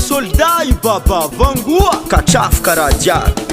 soldat i baba vangua katrafoka raha jiaby.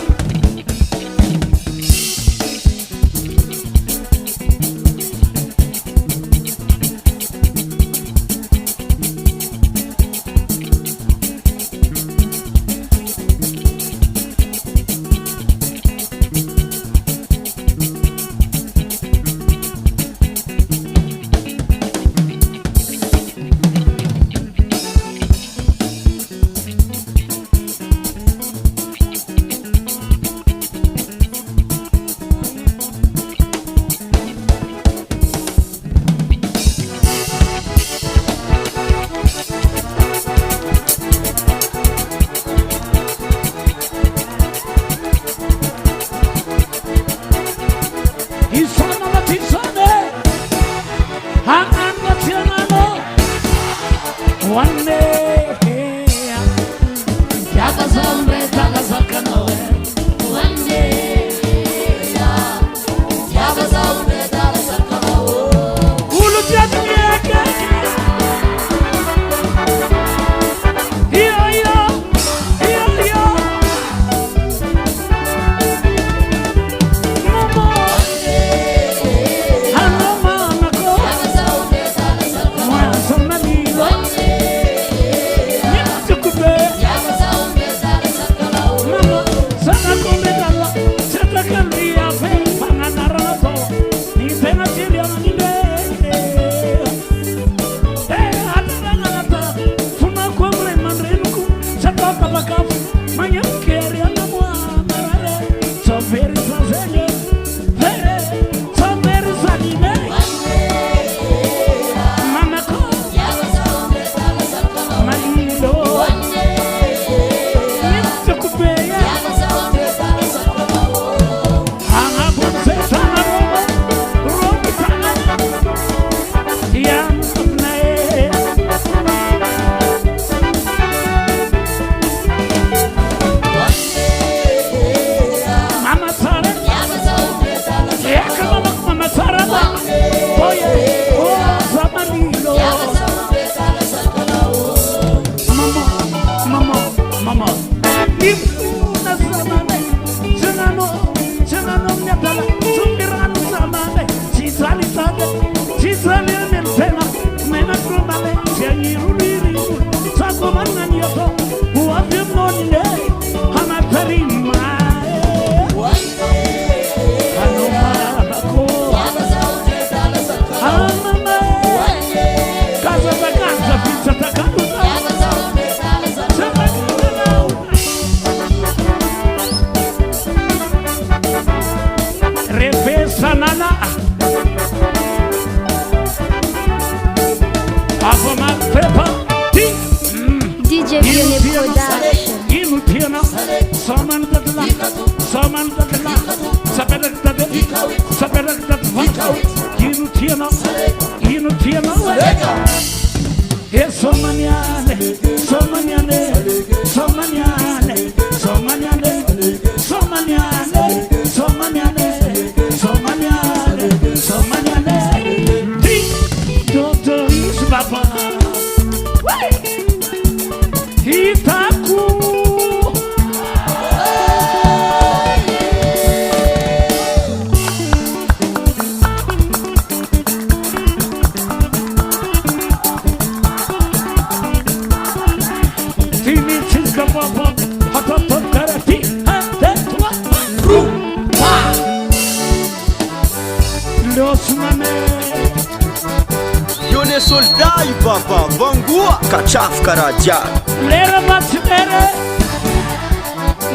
Yone soldat i baba vangua katrafoka raha jiaby. Lera matsinere,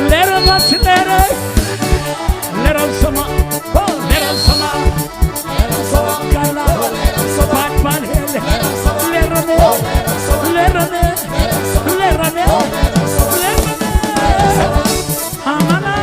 lera matsinere, lera sama, lera sama, kala, pat hele, lera ne, lera ne, lera ne, lera ne, amana.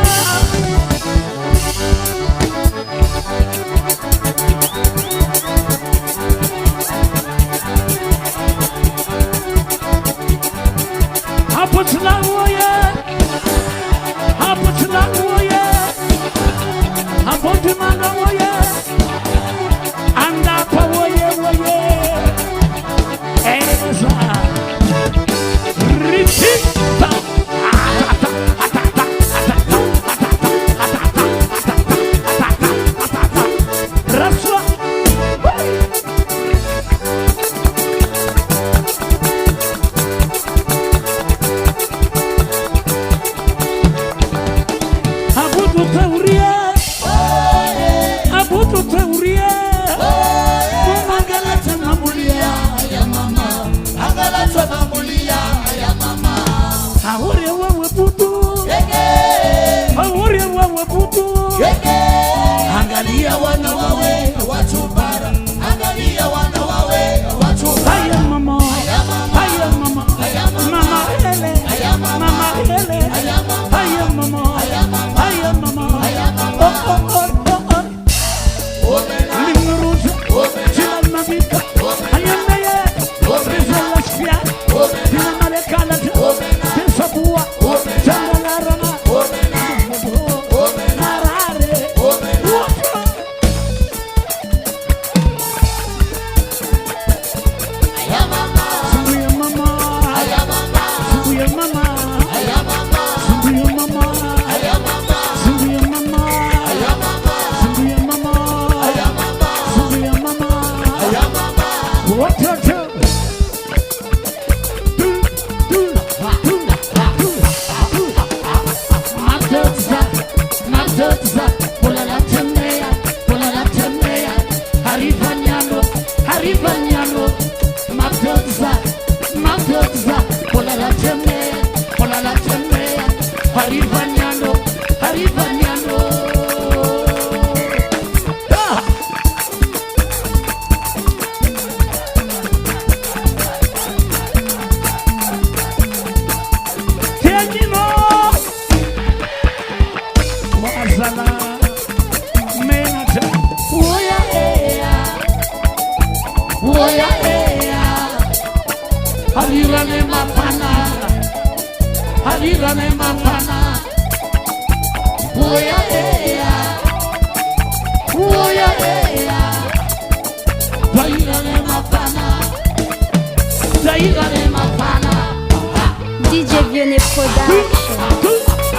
Angalia wana wawe watu bara, angalia wana wawe watu bara. Haya mama, haya mama, mama hele, mama hele, haya mama, haya mama, Limuruza, Chila Mavika, haya meye, Rizala Spia, Dina Malekala, Tisabua, Chandala Rana, DJ Vianney Production.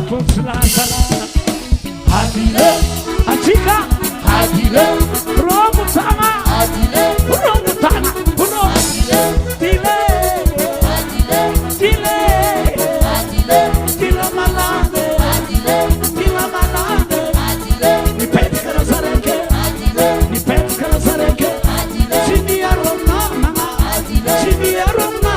Potla sala. Adile, Achika, Adile, Romutana, Adile, Romutana, Adile, Dile, Adile, Dile, Adile, Dile Malande, Adile, Dile Malande, Adile, Ni Petkara Sareke, Adile, Ni Petkara Sareke, Adile, Sinia Roma, Adile, Sinia Roma,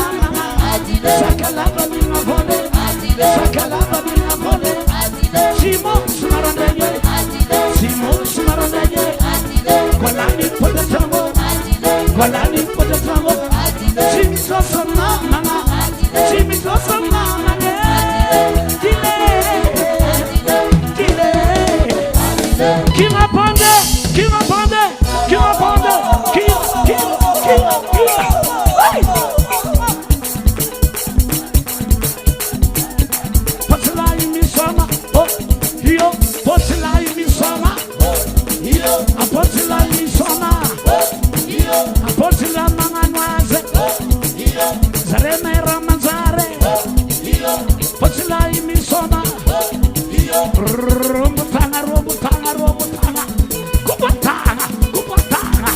Adile, Sakalaba Mina Vole, Adile, Sakalaba Mina Vole, Adile, Simon Sumarandeye, Adile, Simon Sumarandeye, Adile, Kolani Potatango, Adile, Kolani Potatango, Adile, Simi Sosama, Adile, Simi Sosama, Dile, Dile, Kima Pande, Kima Pande, Kima Pande, Kima. Potla mi sama, oh, yo, potla mi sama, yo, potla mi sama, yo, potla manganwaze, yo, zareme ramazare, yo, potla mi sama, yo, romutanga, romutanga, romutanga, kupatanga, kupatanga.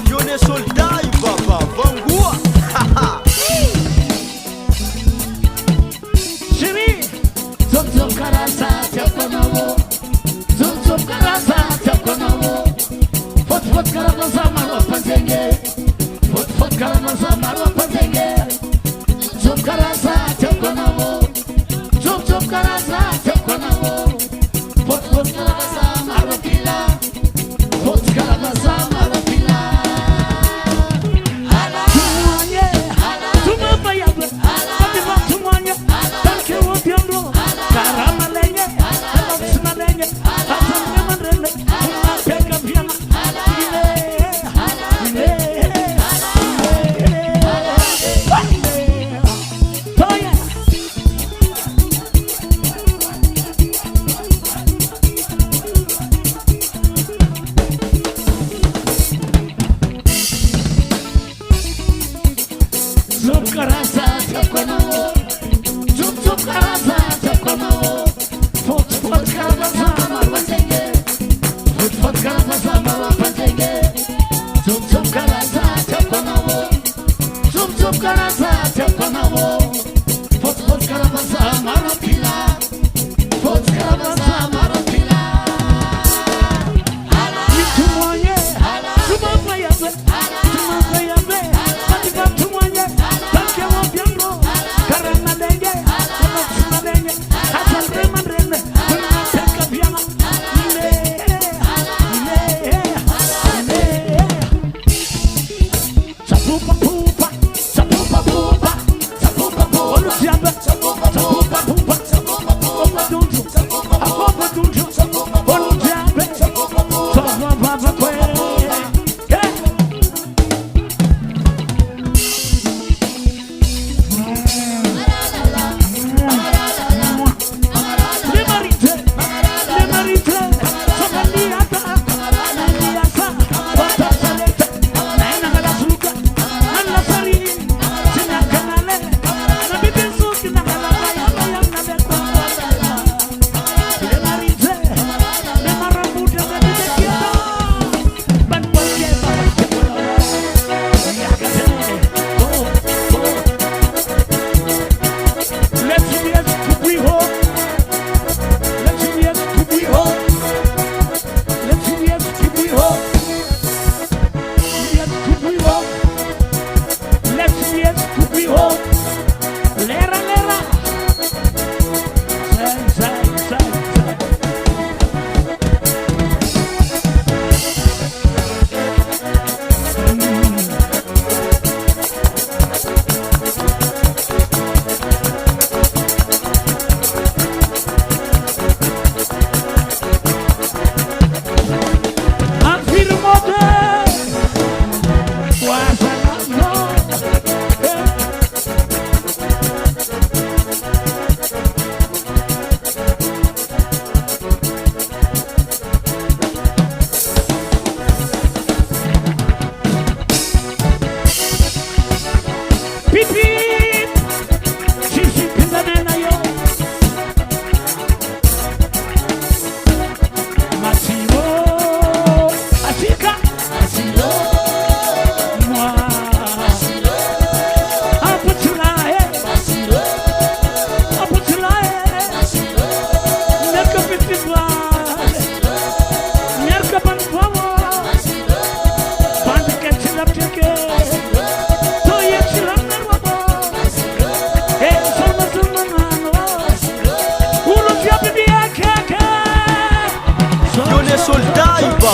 Yone soldai papa, vangua. Shiri, zum zum karasa tekonovo, zum zum karasa tekonovo, fot fot karasa marwa panzenge, fot fot karasa marwa panzenge, zum karasa tekonovo, zum karasa tekonovo, fot fot karasa marwa pila, fot karasa marwa pila. Tumanye, tumapaya, tumapaya, tumanye, tanke wotiando, karamalenge, alapsmalenge, asamnemanrele, tumapeka piana, toya. Zukarasa tekonovo, zukarasa tekonovo, fot fot karasa marwa panzenge, fot fot karasa marwa panzenge, zukarasa tekonovo, zukarasa tekonovo, fot fot karasa marwa pila, fot karasa marwa pila. Tumanye, tumapaya, tumapaya, patika tumanye, tanke wotiando, karamalenge, alapsmalenge, asamnemanrele, tumapeka piana, Sapupa pupa, sapupa pupa, sapupa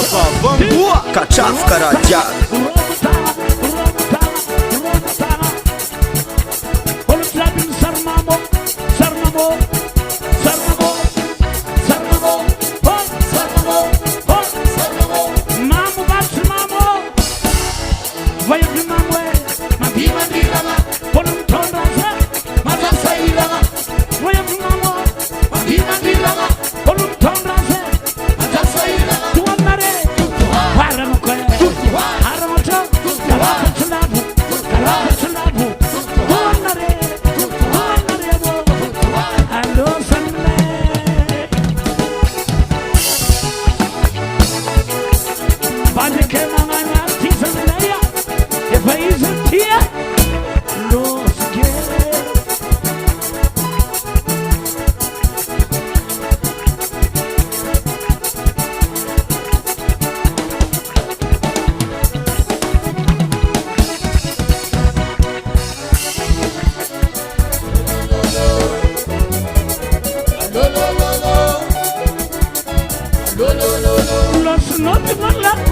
baba Vangua Kachafka Raja Los no te van a